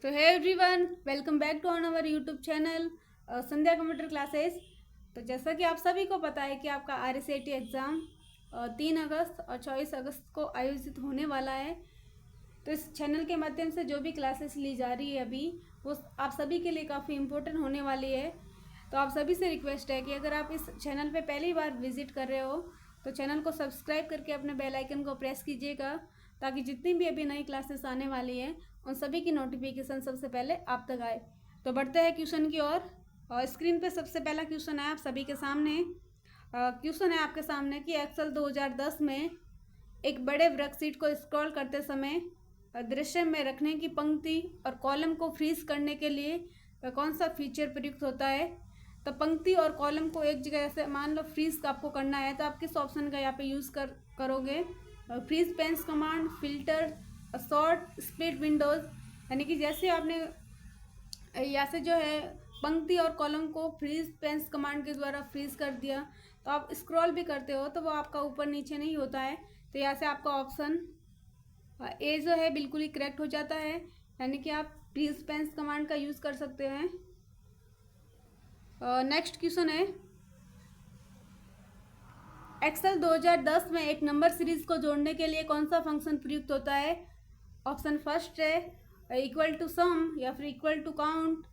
तो hey everyone, welcome back to on our YouTube channel Sandhya computer classes. तो जैसा कि आप सभी को पता है कि आपका RSAT एग्ज़ाम 3 अगस्त और 24 अगस्त को आयोजित होने वाला है। तो इस चैनल के माध्यम से जो भी क्लासेस ली जा रही है अभी, वो आप सभी के लिए काफ़ी इम्पोर्टेंट होने वाली है। तो आप सभी से रिक्वेस्ट है कि अगर आप इस चैनल पे पहली बार विजिट कर रहे हो तो चैनल को सब्सक्राइब करके अपने बेल आइकन को प्रेस कीजिएगा, ताकि जितनी भी अभी नई क्लासेस आने वाली हैं उन सभी की नोटिफिकेशन सबसे पहले आप तक आए। तो बढ़ते हैं क्वेश्चन की ओर। और स्क्रीन पे सबसे पहला क्वेश्चन है आप सभी के सामने। क्वेश्चन है आपके सामने कि एक्सेल 2010 में एक बड़े वर्कशीट को स्क्रॉल करते समय दृश्य में रखने की पंक्ति और कॉलम को फ्रीज करने के लिए कौन सा फीचर प्रयुक्त होता है। तो पंक्ति और कॉलम को एक जगह से मान लो फ्रीज आपको करना है, तो आप किस ऑप्शन का यहाँ पे यूज़ करोगे। Freeze panes command, filter, sort split windows. यानी कि जैसे आपने यहाँ से जो है पंक्ति और कॉलम को फ्रीज पेंस कमांड के द्वारा फ्रीज कर दिया, तो आप स्क्रॉल भी करते हो तो वो आपका ऊपर नीचे नहीं होता है। तो यहाँ से आपका ऑप्शन ए जो है बिल्कुल ही करेक्ट हो जाता है, यानी कि आप फ्रीज पेंस कमांड का यूज़ कर सकते हैं। नेक्स्ट क्वेश्चन है एक्सेल 2010 में एक नंबर सीरीज को जोड़ने के लिए कौन सा फंक्शन प्रयुक्त होता है। ऑप्शन फर्स्ट है इक्वल टू सम, या फिर equal to count,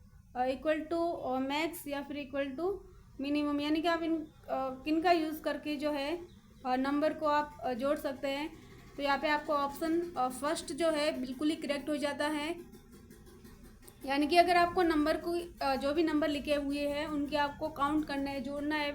equal to max, या फिर इक्वल टू मिनिमम। यानी कि आप इन किन का यूज़ करके जो है नंबर को आप जोड़ सकते हैं। तो यहाँ पे आपको ऑप्शन फर्स्ट जो है बिल्कुल ही करेक्ट हो जाता है। यानी कि अगर आपको नंबर को जो भी नंबर लिखे हुए हैं उनके आपको काउंट करना है, जोड़ना है,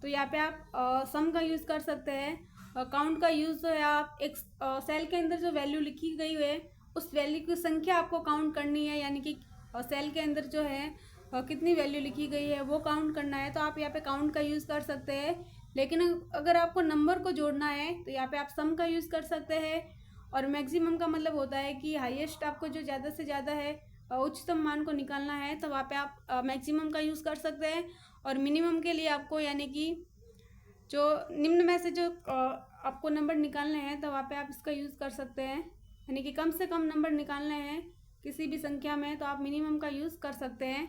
तो यहाँ पे आप सम का यूज़ कर सकते हैं। काउंट का यूज़ जो है आप एक सेल के अंदर जो वैल्यू लिखी गई है उस वैल्यू की संख्या आपको काउंट करनी है। यानी कि सेल के अंदर जो है कितनी वैल्यू लिखी गई है वो काउंट करना है, तो आप यहाँ पे काउंट का यूज़ कर सकते हैं। लेकिन अगर आपको नंबर को जोड़ना है तो यहाँ पे आप सम का यूज़ कर सकते हैं। और मैक्सिमम का मतलब होता है कि हाईएस्ट आपको जो ज़्यादा से ज़्यादा है उच्चतम मान को निकालना है, तो वहाँ पे आप मैक्सिमम का यूज़ कर सकते हैं। और मिनिमम के लिए आपको यानी कि जो निम्न में से जो आपको नंबर निकालने हैं तो वहाँ पे आप इसका यूज़ कर सकते हैं। यानी कि कम से कम नंबर निकालने हैं किसी भी संख्या में, तो आप मिनिमम का यूज़ कर सकते हैं।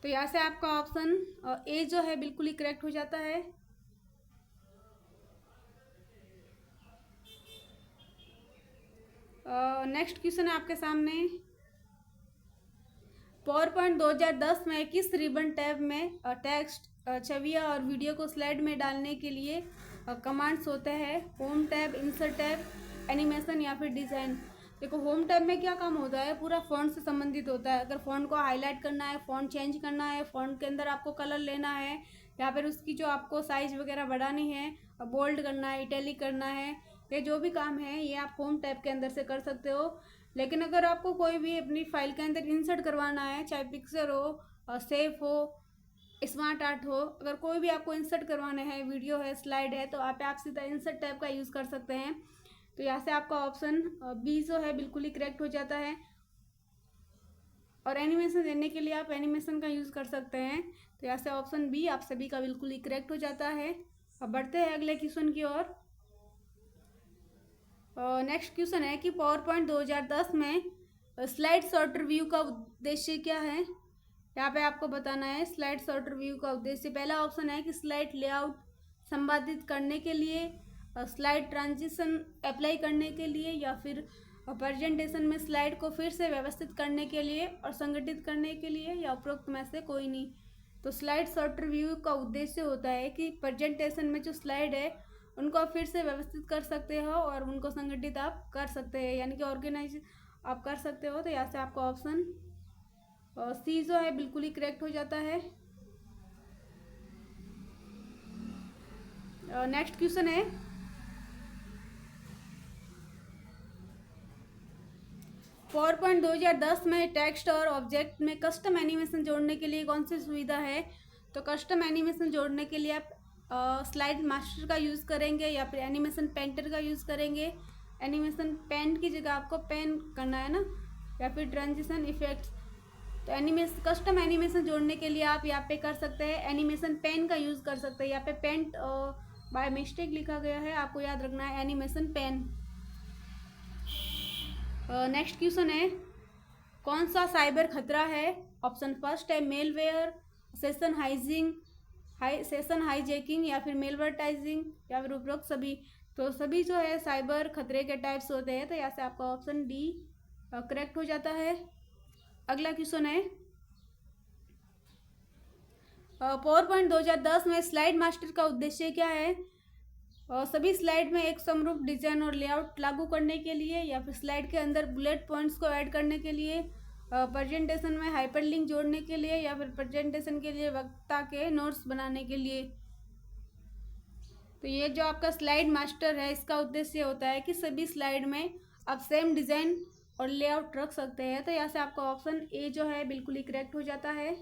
तो यहाँ से आपका ऑप्शन ए जो है बिल्कुल ही करेक्ट हो जाता है। नेक्स्ट क्वेश्चन है आपके सामने। PowerPoint 2010 में किस रिबन टैब में टेक्स्ट, छवियाँ और वीडियो को स्लाइड में डालने के लिए कमांड्स होते हैं। Home tab, insert tab, animation, या फिर डिज़ाइन। देखो होम टैब में क्या काम होता है, पूरा फ़ॉन्ट से संबंधित होता है। अगर फ़ॉन्ट को हाईलाइट करना है, फ़ॉन्ट चेंज करना है, फ़ॉन्ट के अंदर आपको कलर लेना है, या फिर उसकी जो आपको साइज़ वगैरह बढ़ानी है, बोल्ड करना है, इटैलिक करना है, ये जो भी काम है ये आप होम टैब के अंदर से कर सकते हो। लेकिन अगर आपको कोई भी अपनी फाइल के अंदर इंसर्ट करवाना है, चाहे पिक्चर हो, सेव हो, स्मार्ट आर्ट हो, अगर कोई भी आपको इंसर्ट करवाना है, वीडियो है, स्लाइड है, तो आप सीधा इंसर्ट टैब का यूज़ कर सकते हैं। तो यहाँ से आपका ऑप्शन बी जो है बिल्कुल ही करेक्ट हो जाता है। और एनिमेशन देने के लिए आप एनिमेशन का यूज़ कर सकते हैं। तो यहाँ से ऑप्शन बी आप सभी का बिल्कुल ही करेक्ट हो जाता है। अब बढ़ते हैं अगले क्वेश्चन की ओर। नेक्स्ट क्वेश्चन है कि PowerPoint 2010 में स्लाइड सॉर्टर व्यू का उद्देश्य क्या है। यहाँ पे आपको बताना है स्लाइड सॉर्टर व्यू का उद्देश्य। पहला ऑप्शन है कि स्लाइड लेआउट संपादित करने के लिए, स्लाइड ट्रांजिशन अप्लाई करने के लिए, या फिर प्रेजेंटेशन में स्लाइड को फिर से व्यवस्थित करने के लिए और संगठित करने के लिए, या उपरोक्त में से कोई नहीं। तो स्लाइड सॉर्टर व्यू का उद्देश्य होता है कि प्रेजेंटेशन में जो स्लाइड है उनको आप फिर से व्यवस्थित कर सकते हो और उनको संगठित आप कर सकते हैं, यानी कि ऑर्गेनाइज आप कर सकते हो। तो यहाँ से आपका ऑप्शन सी जो है बिल्कुल ही करेक्ट हो जाता है। नेक्स्ट क्वेश्चन है PowerPoint 2010 में टेक्स्ट और ऑब्जेक्ट में कस्टम एनिमेशन जोड़ने के लिए कौन सी सुविधा है। तो कस्टम एनिमेशन जोड़ने के लिए आप स्लाइड मास्टर का यूज़ करेंगे, या फिर एनिमेशन पेंटर का यूज़ करेंगे। एनिमेशन पेंट की जगह आपको पेन करना है ना, या फिर ट्रांजिशन इफेक्ट्स। तो कस्टम एनिमेशन जोड़ने के लिए आप यहाँ पे कर सकते हैं एनिमेशन पेन का यूज़ कर सकते हैं। यहाँ पे पेंट बाय मिस्टेक लिखा गया है, आपको याद रखना है एनिमेशन पेन। नेक्स्ट क्वेश्चन है, कौन सा साइबर खतरा है? ऑप्शन फर्स्ट है मेलवेयर, सेशन हाईजैकिंग या फिर मेलवर्टाइजिंग या फिर उपरोक्त सभी। तो सभी जो है साइबर खतरे के टाइप्स होते हैं, तो यहाँ से आपका ऑप्शन डी करेक्ट हो जाता है। अगला क्वेश्चन है, पावर पॉइंट 2010 में स्लाइड मास्टर का उद्देश्य क्या है? सभी स्लाइड में एक समरूप डिजाइन और लेआउट लागू करने के लिए, या फिर स्लाइड के अंदर बुलेट पॉइंट्स को ऐड करने के लिए, प्रेजेंटेशन में हाइपरलिंक जोड़ने के लिए, या फिर प्रेजेंटेशन के लिए वक्ता के नोट्स बनाने के लिए। तो ये जो आपका स्लाइड मास्टर है, इसका उद्देश्य होता है कि सभी स्लाइड में आप सेम डिज़ाइन और लेआउट रख सकते हैं। तो यहाँ से आपका ऑप्शन ए जो है बिल्कुल ही करेक्ट हो जाता है।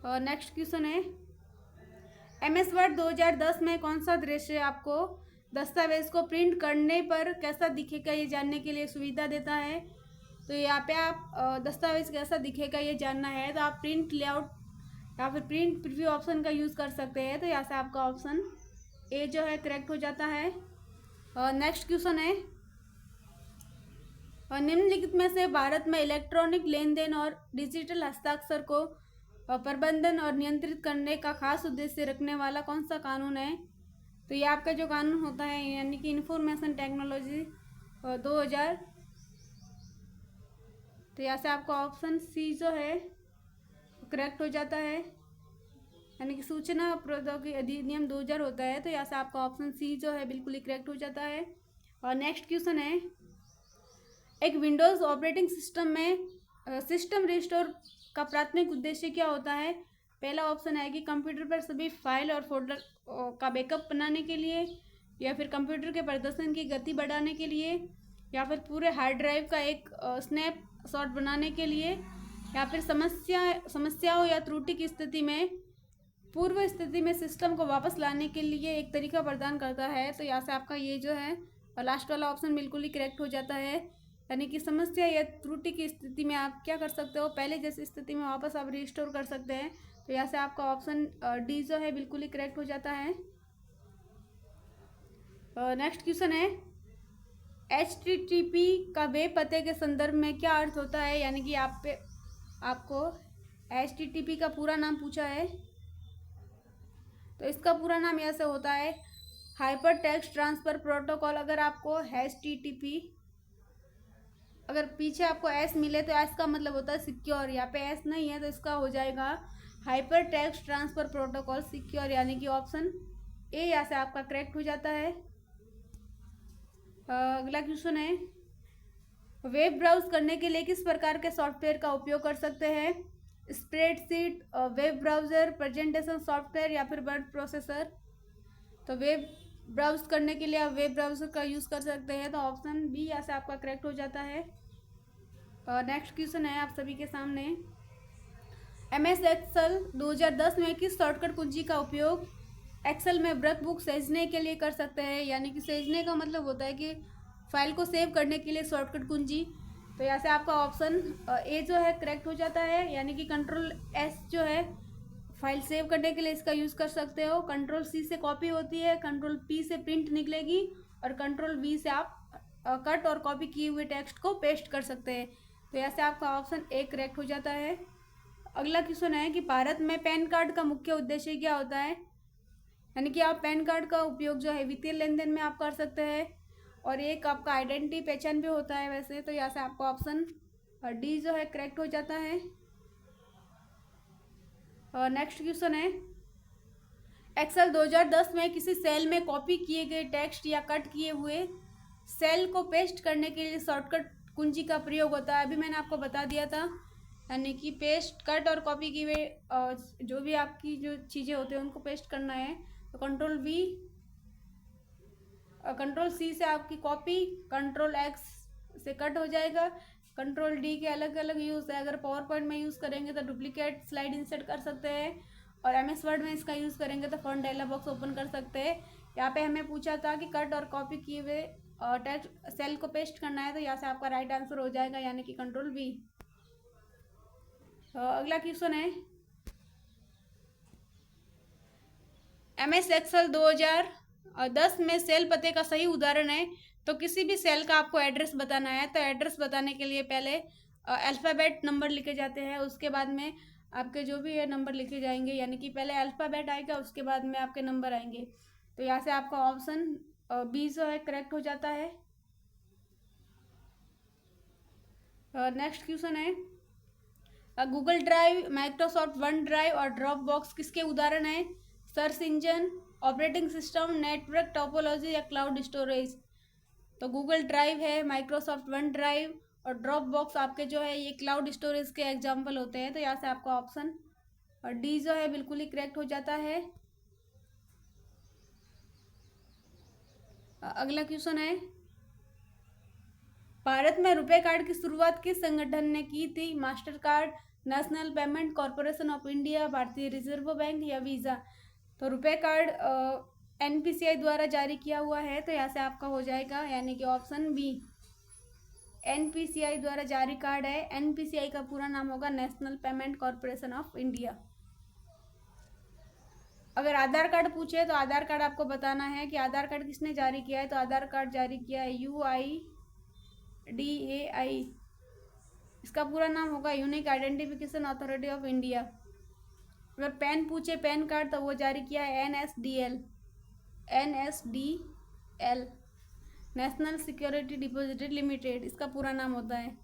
और नेक्स्ट क्वेश्चन है, MS वर्ड 2010 में कौन सा दृश्य आपको दस्तावेज को प्रिंट करने पर कैसा दिखेगा ये जानने के लिए सुविधा देता है? तो यहाँ पे आप दस्तावेज कैसा दिखेगा ये जानना है, तो आप प्रिंट लेआउट या फिर प्रिंट प्रीव्यू ऑप्शन का यूज़ कर सकते हैं। तो यहाँ से आपका ऑप्शन ए जो है करेक्ट हो जाता है। नेक्स्ट क्वेश्चन है, निम्नलिखित में से भारत में इलेक्ट्रॉनिक लेन देन और डिजिटल हस्ताक्षर को प्रबंधन और नियंत्रित करने का खास उद्देश्य रखने वाला कौन सा कानून है? तो ये आपका जो कानून होता है, यानी कि इंफॉर्मेशन टेक्नोलॉजी 2000। तो यहाँ से आपका ऑप्शन सी जो है करेक्ट हो जाता है, यानी कि सूचना प्रौद्योगिकी अधिनियम 2000 होता है। तो यहाँ से आपका ऑप्शन सी जो है बिल्कुल ही करेक्ट हो जाता है। और नेक्स्ट क्वेश्चन है, एक विंडोज़ ऑपरेटिंग सिस्टम में सिस्टम रिस्टोर का प्राथमिक उद्देश्य क्या होता है? पहला ऑप्शन है कि कंप्यूटर पर सभी फाइल और फोल्डर का बैकअप बनाने के लिए, या फिर कंप्यूटर के प्रदर्शन की गति बढ़ाने के लिए, या फिर पूरे हार्ड ड्राइव का एक स्नैपशॉट बनाने के लिए, या फिर समस्याओं या त्रुटि की स्थिति में पूर्व स्थिति में सिस्टम को वापस लाने के लिए एक तरीका प्रदान करता है। तो यहाँ से आपका ये जो है लास्ट वाला ऑप्शन बिल्कुल ही करेक्ट हो जाता है, यानी कि समस्या या त्रुटि की स्थिति में आप क्या कर सकते हो, पहले जैसी स्थिति में वापस आप रिस्टोर कर सकते हैं। तो यहाँ से आपका ऑप्शन डी जो है बिल्कुल ही करेक्ट हो जाता है। नेक्स्ट क्वेश्चन है, HTTP का वेब पते के संदर्भ में क्या अर्थ होता है? यानी कि आपको HTTP का पूरा नाम पूछा है, तो इसका पूरा नाम ऐसे होता है हाइपर टेक्स्ट ट्रांसफ़र प्रोटोकॉल। अगर आपको HTTP अगर पीछे आपको एस मिले तो एस का मतलब होता है सिक्योर, यहाँ पे एस नहीं है तो इसका हो जाएगा hyper text transfer protocol secure, यानी कि ऑप्शन ए यहाँ से आपका करेक्ट हो जाता है। अगला क्वेश्चन है, वेब ब्राउज करने के लिए किस प्रकार के सॉफ्टवेयर का उपयोग कर सकते हैं? Spreadsheet, web browser, presentation software या फिर वर्ड प्रोसेसर। तो वेब ब्राउज करने के लिए आप वेब ब्राउज़र का यूज़ कर सकते हैं, तो ऑप्शन बी यहाँ से आपका करेक्ट हो जाता है। नेक्स्ट क्वेश्चन है आप सभी के सामने, MS एक्सेल 2010 में किस शॉर्टकट कुंजी का उपयोग एक्सेल में वर्कबुक सहेजने के लिए कर सकते हैं? यानी कि सहेजने का मतलब होता है कि फाइल को सेव करने के लिए शॉर्टकट कुंजी। तो यहाँ से आपका ऑप्शन ए जो है करेक्ट हो जाता है, यानी कि कंट्रोल एस जो है फाइल सेव करने के लिए इसका यूज़ कर सकते हो। कंट्रोल सी से कॉपी होती है, कंट्रोल पी से प्रिंट निकलेगी, और कंट्रोल वी से आप कट और कॉपी किए हुए टेक्स्ट को पेस्ट कर सकते हैं। तो ऐसे आपका ऑप्शन ए करेक्ट हो जाता है। अगला क्वेश्चन है कि भारत में पैन कार्ड का मुख्य उद्देश्य क्या होता है? यानी कि आप पैन कार्ड का उपयोग जो है वित्तीय लेन देन में आप कर सकते हैं, और एक आपका आइडेंटिटी पहचान भी होता है वैसे। तो यहाँ से आपका ऑप्शन डी जो है करेक्ट हो जाता है। नेक्स्ट क्वेश्चन है, एक्सेल 2010 में किसी सेल में कॉपी किए गए टेक्स्ट या कट किए हुए सेल को पेस्ट करने के लिए शॉर्टकट कुंजी का प्रयोग होता है। अभी मैंने आपको बता दिया था, यानी कि पेस्ट, कट और कॉपी किए हुए जो भी आपकी जो चीज़ें होती हैं उनको पेस्ट करना है। तो कंट्रोल वी, कंट्रोल सी से आपकी कॉपी, कंट्रोल एक्स से कट हो जाएगा, कंट्रोल डी के अलग अलग यूज़ है। अगर पावर पॉइंट में यूज़ करेंगे तो डुप्लीकेट स्लाइड इंसर्ट कर सकते हैं, और MS वर्ड में इसका यूज़ करेंगे तो फॉन्ट डायलॉग बॉक्स ओपन कर सकते हैं। यहाँ पे हमें पूछा था कि कट और कॉपी किए हुए टेक्स्ट सेल को पेस्ट करना है, तो यहाँ से आपका राइट आंसर हो जाएगा, यानी कि कंट्रोल बी। अगला क्वेश्चन है, MS एक्सेल 2010 में सेल पते का सही उदाहरण है। तो किसी भी सेल का आपको एड्रेस बताना है, तो एड्रेस बताने के लिए पहले अल्फ़ाबेट नंबर लिखे जाते हैं, उसके बाद में आपके जो भी है नंबर लिखे जाएंगे, यानी कि पहले अल्फ़ाबेट आएगा, उसके बाद में आपके नंबर आएंगे। तो यहाँ से आपका ऑप्शन बी जो है करेक्ट हो जाता है। नेक्स्ट क्वेश्चन है, Google drive, Microsoft one drive और ड्रॉप बॉक्स किसके उदाहरण है? Search engine, operating system, network topology या क्लाउड स्टोरेज। तो गूगल ड्राइव है, माइक्रोसॉफ्ट वन ड्राइव और ड्रॉप बॉक्स आपके जो है ये क्लाउड स्टोरेज के एग्जाम्पल होते हैं। तो यहाँ से आपका ऑप्शन और डी जो है बिल्कुल ही करेक्ट हो जाता है। अगला क्वेश्चन है, भारत में रुपए कार्ड की शुरुआत किस संगठन ने की थी? Master card, national payment corporation of India, भारतीय रिजर्व बैंक या वीज़ा। तो रुपए कार्ड एनपीसीआई द्वारा जारी किया हुआ है। तो यहाँ से आपका हो जाएगा यानी कि ऑप्शन बी, एनपीसीआई द्वारा जारी कार्ड है। एनपीसीआई का पूरा नाम होगा national payment corporation of India. अगर आधार कार्ड पूछे तो आधार कार्ड आपको बताना है कि आधार कार्ड किसने जारी किया है। तो आधार कार्ड जारी किया है UIDAI, इसका पूरा नाम होगा unique identification authority of India. अगर पैन पूछे पैन कार्ड तो वो जारी किया है NSDL, national security depository limited, इसका पूरा नाम होता है।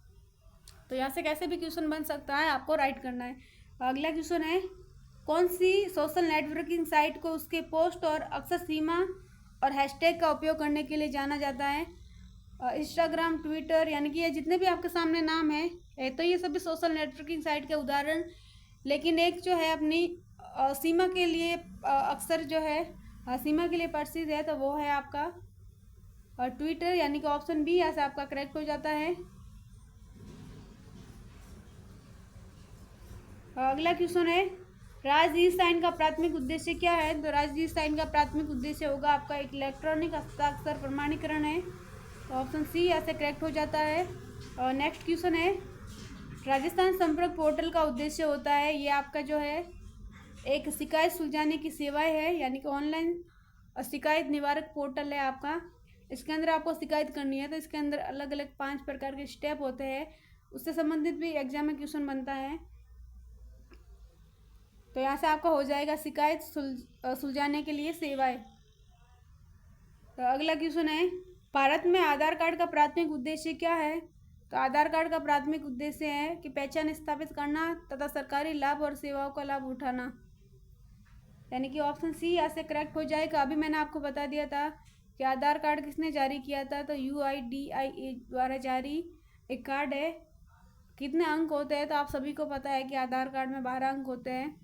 तो यहाँ से कैसे भी क्वेश्चन बन सकता है, आपको राइट करना है। अगला क्वेश्चन है, कौन सी सोशल नेटवर्किंग साइट को उसके पोस्ट और अक्सर सीमा और हैशटैग का उपयोग करने के लिए जाना जाता है? इंस्टाग्राम, ट्विटर, यानी कि ये जितने भी आपके सामने नाम है तो ये सभी सोशल नेटवर्किंग साइट के उदाहरण। लेकिन एक जो है अपनी सीमा के लिए अक्सर जो है सीमा के लिए प्रसिद्ध है, तो वो है आपका ट्विटर, यानी कि ऑप्शन बी यहाँ से आपका करेक्ट हो जाता है। अगला क्वेश्चन है, राजदूत साइन का प्राथमिक उद्देश्य क्या है? तो राजदूत साइन का प्राथमिक उद्देश्य होगा आपका इलेक्ट्रॉनिक हस्ताक्षर प्रमाणीकरण है। तो ऑप्शन सी यहाँ से करेक्ट हो जाता है। और नेक्स्ट क्वेश्चन है, राजस्थान संपर्क पोर्टल का उद्देश्य होता है, ये आपका जो है एक शिकायत सुलझाने की सेवाएं है, यानी कि ऑनलाइन शिकायत निवारक पोर्टल है आपका। इसके अंदर आपको शिकायत करनी है, तो इसके अंदर अलग अलग 5 प्रकार के स्टेप होते हैं, उससे संबंधित भी एग्जाम में क्वेश्चन बनता है। तो यहाँ से आपका हो जाएगा शिकायत सुलझाने के लिए सेवाएं। तो अगला क्वेश्चन है, भारत में आधार कार्ड का प्राथमिक उद्देश्य क्या है? तो आधार कार्ड का प्राथमिक उद्देश्य है कि पहचान स्थापित करना तथा सरकारी लाभ और सेवाओं का लाभ उठाना, यानी कि ऑप्शन सी यहाँ से करेक्ट हो जाएगा। अभी मैंने आपको बता दिया था कि आधार कार्ड किसने जारी किया था, तो UIDAI द्वारा जारी एक कार्ड है। कितने अंक होते हैं? तो आप सभी को पता है कि आधार कार्ड में 12 अंक होते हैं।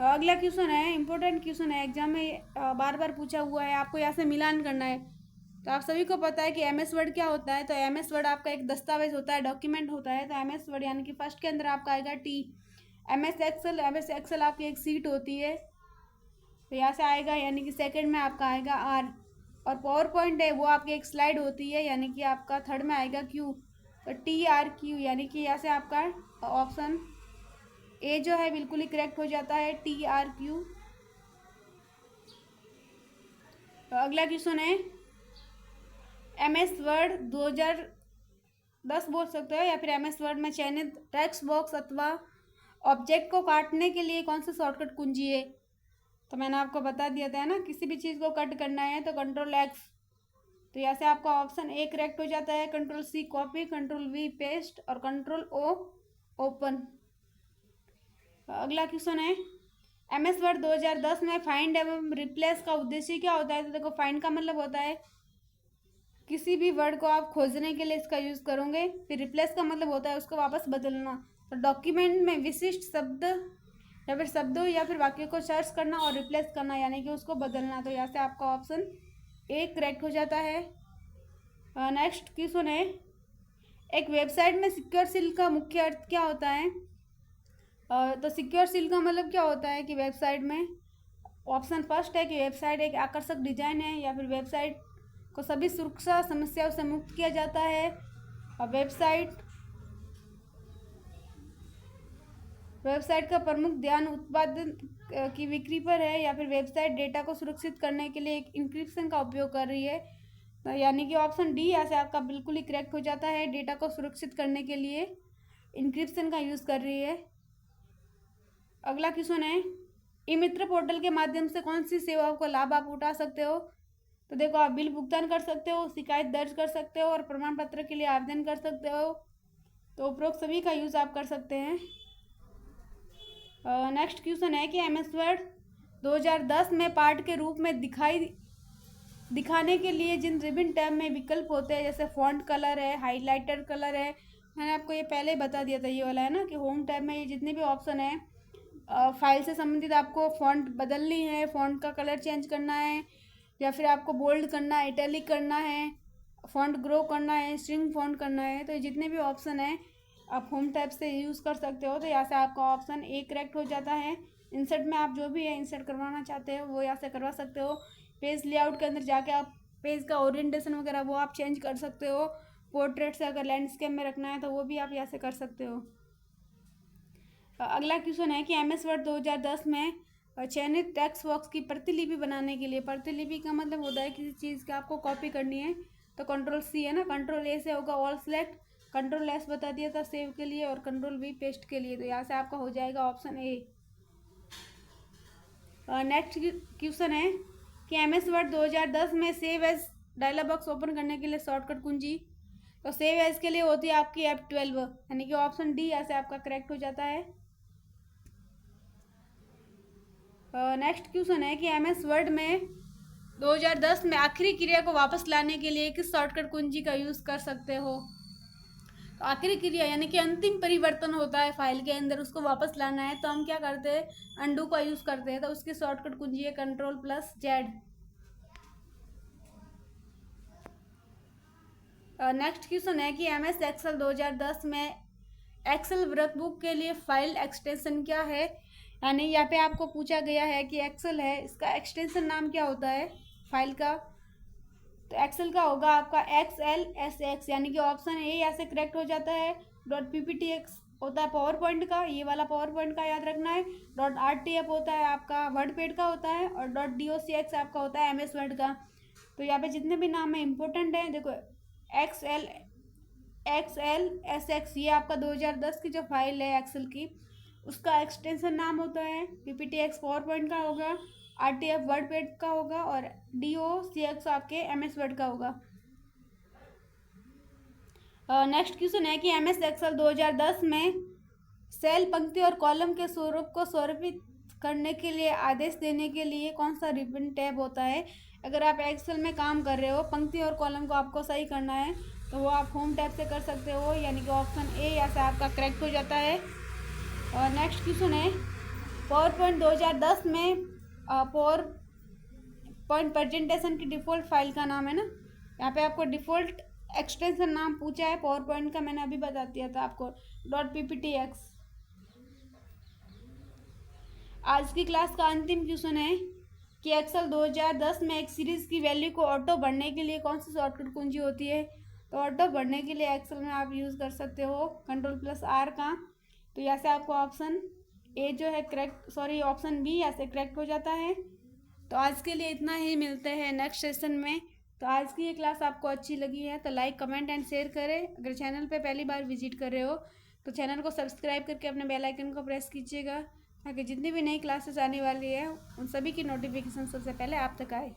अगला क्वेश्चन है, इंपॉर्टेंट क्वेश्चन है, एग्जाम में बार बार पूछा हुआ है, आपको यहाँ से मिलान करना है। तो आप सभी को पता है कि MS वर्ड क्या होता है? तो MS वर्ड आपका एक दस्तावेज होता है, डॉक्यूमेंट होता है। तो MS वर्ड यानी कि फर्स्ट के अंदर आपका आएगा T। MS एक्सेल आपकी एक सीट होती है, तो यहाँ से आएगा, यानी कि सेकंड में आपका आएगा R। और पावर पॉइंट है वो आपकी एक स्लाइड होती है, यानी कि आपका थर्ड में आएगा Q। तो TRQ, यानी कि यहाँ से आपका ऑप्शन ए जो है बिल्कुल ही करेक्ट हो जाता है, TRQ। तो अगला क्वेश्चन है, MS वर्ड 2010 बोल सकते हो, या फिर MS वर्ड में चयनित टेक्स्ट बॉक्स अथवा ऑब्जेक्ट को काटने के लिए कौन सा शॉर्टकट कुंजी है? तो मैंने आपको बता दिया था ना, किसी भी चीज़ को कट करना है तो Ctrl+X। तो यहाँ से आपका ऑप्शन ए करेक्ट हो जाता है। Ctrl+C कॉपी, Ctrl+V पेस्ट और Ctrl+O ओपन। अगला क्वेश्चन है, MS वर्ड 2010 में फाइंड एवं रिप्लेस का उद्देश्य क्या होता है? तो देखो, फाइंड का मतलब होता है किसी भी वर्ड को आप खोजने के लिए इसका यूज़ करोगे। फिर रिप्लेस का मतलब होता है उसको वापस बदलना। तो डॉक्यूमेंट में विशिष्ट शब्द या फिर शब्दों या फिर वाक्य को सर्च करना और रिप्लेस करना, यानी कि उसको बदलना। तो यहाँ से आपका ऑप्शन ए करेक्ट हो जाता है। नेक्स्ट क्वेश्चन है, एक वेबसाइट में सिक्योर सील का मुख्य अर्थ क्या होता है? तो सिक्योर सील का मतलब क्या होता है कि वेबसाइट में ऑप्शन फर्स्ट है कि वेबसाइट एक आकर्षक डिजाइन है, या फिर वेबसाइट को सभी सुरक्षा समस्याओं से मुक्त किया जाता है, और वेबसाइट का प्रमुख ध्यान उत्पादन की बिक्री पर है, या फिर वेबसाइट डेटा को सुरक्षित करने के लिए एक इंक्रिप्शन का उपयोग कर रही है। तो यानी कि ऑप्शन डी यहाँ से आपका बिल्कुल ही करेक्ट हो जाता है। डेटा को सुरक्षित करने के लिए इंक्रिप्शन का यूज़ कर रही है। अगला क्वेश्चन है, ई मित्र पोर्टल के माध्यम से कौन सी सेवाओं का लाभ आप उठा सकते हो? तो देखो, आप बिल भुगतान कर सकते हो, शिकायत दर्ज कर सकते हो और प्रमाण पत्र के लिए आवेदन कर सकते हो। तो उपरोक्त सभी का यूज़ आप कर सकते हैं। नेक्स्ट क्वेश्चन है कि एमएस वर्ड 2010 में पाठ के रूप में दिखाने के लिए जिन विभिन्न टैब में विकल्प होते हैं, जैसे फॉन्ट कलर है, हाइलाइटर कलर है, मैंने आपको ये पहले ही बता दिया था, ये वाला है ना, कि होम टैब में ये जितने भी ऑप्शन है, फाइल से संबंधित आपको फॉन्ट बदलनी है, फॉन्ट का कलर चेंज करना है, या फिर आपको बोल्ड करना है, इटैलिक करना है, फॉन्ट ग्रो करना है, स्ट्रिंग फॉन्ट करना है, तो ये जितने भी ऑप्शन है आप होम टैब से यूज़ कर सकते हो। तो यहाँ से आपका ऑप्शन ए करेक्ट हो जाता है। इंसर्ट में आप जो भी है इंसर्ट करवाना चाहते हो वो यहाँ से करवा सकते हो। पेज लेआउट के अंदर जाके आप पेज का ओरिएंटेशन वगैरह वो आप चेंज कर सकते हो। पोर्ट्रेट से अगर लैंडस्केप में रखना है तो वो भी आप यहाँ से कर सकते हो। अगला क्वेश्चन है कि एमएस वर्ड 2010 में चयनित टेक्स्ट बॉक्स की प्रतिलिपि बनाने के लिए, प्रतिलिपि का मतलब होता है किसी चीज़ का आपको कॉपी करनी है, तो कंट्रोल सी है ना, कंट्रोल ए से होगा ऑल सेलेक्ट, कंट्रोल एस बता दिया था सेव के लिए, और कंट्रोल वी पेस्ट के लिए। तो यहाँ से आपका हो जाएगा ऑप्शन ए। नेक्स्ट क्वेश्चन है कि एमएस वर्ड 2010 में save as dialog box open करने के लिए शॉर्टकट कुंजी, तो सेव एज के लिए होती है आपकी F12, यानी कि ऑप्शन डी यहाँ से आपका करेक्ट हो जाता है। नेक्स्ट क्वेश्चन है कि एमएस वर्ड में 2010 में आखिरी क्रिया को वापस लाने के लिए किस शॉर्टकट कुंजी का यूज़ कर सकते हो? तो आखिरी क्रिया यानी कि अंतिम परिवर्तन होता है फाइल के अंदर, उसको वापस लाना है तो हम क्या करते हैं, अंडू का यूज़ करते हैं। तो उसकी शॉर्टकट कुंजी है Ctrl+Z। नेक्स्ट क्वेश्चन है कि एमएस एक्सेल 2010 में एक्सेल वर्कबुक के लिए फाइल एक्सटेंशन क्या है? यानी यहाँ पे आपको पूछा गया है कि एक्सेल है, इसका एक्सटेंशन नाम क्या होता है फाइल का? तो एक्सेल का होगा आपका XLSX, यानी कि ऑप्शन ए यहाँ से करेक्ट हो जाता है। .pptx होता है पावर पॉइंट का, ये वाला पावर पॉइंट का याद रखना है। .rtf होता है आपका वर्ड पैड का होता है, और .docx आपका होता है एमएस वर्ड का। तो यहाँ पे जितने भी नाम है इंपॉर्टेंट है, देखो XLSX ये आपका 2010 की जो फाइल है एक्सेल की, उसका एक्सटेंशन नाम होता है। PPTX पावर पॉइंट का होगा, RTF वर्ड पैड का होगा, और DOCX आपके एमएस वर्ड का होगा। नेक्स्ट क्वेश्चन है कि एमएस एक्सेल 2010 में सेल, पंक्ति और कॉलम के स्वरूप को स्वरूपित करने के लिए आदेश देने के लिए कौन सा रिबन टैब होता है? अगर आप एक्सेल में काम कर रहे हो, पंक्ति और कॉलम को आपको सही करना है तो वो आप होम टैब से कर सकते हो, यानी कि ऑप्शन ए यहाँ से आपका करेक्ट हो जाता है। और नेक्स्ट क्वेश्चन है, पावर पॉइंट 2010 में पावर पॉइंट प्रेजेंटेशन की डिफ़ॉल्ट फाइल का नाम है ना, यहाँ पे आपको डिफ़ॉल्ट एक्सटेंशन नाम पूछा है पावर पॉइंट का, मैंने अभी बता दिया था आपको .pptx। आज की क्लास का अंतिम क्वेश्चन है कि एक्सेल 2010 में एक सीरीज़ की वैल्यू को ऑटो भरने के लिए कौन सी शॉर्टकट कुंजी होती है? तो ऑटो भरने के लिए एक्सेल में आप यूज़ कर सकते हो Ctrl+R का। तो यहाँ से आपको ऑप्शन ए जो है करेक्ट, ऑप्शन बी यहाँ से करेक्ट हो जाता है। तो आज के लिए इतना ही, मिलते हैं नेक्स्ट सेशन में। तो आज की ये क्लास आपको अच्छी लगी है तो लाइक, कमेंट एंड शेयर करें। अगर चैनल पे पहली बार विजिट कर रहे हो तो चैनल को सब्सक्राइब करके अपने बेल आइकन को प्रेस कीजिएगा, ताकि जितनी भी नई क्लासेस आने वाली है उन सभी की नोटिफिकेशन सबसे पहले आप तक आए।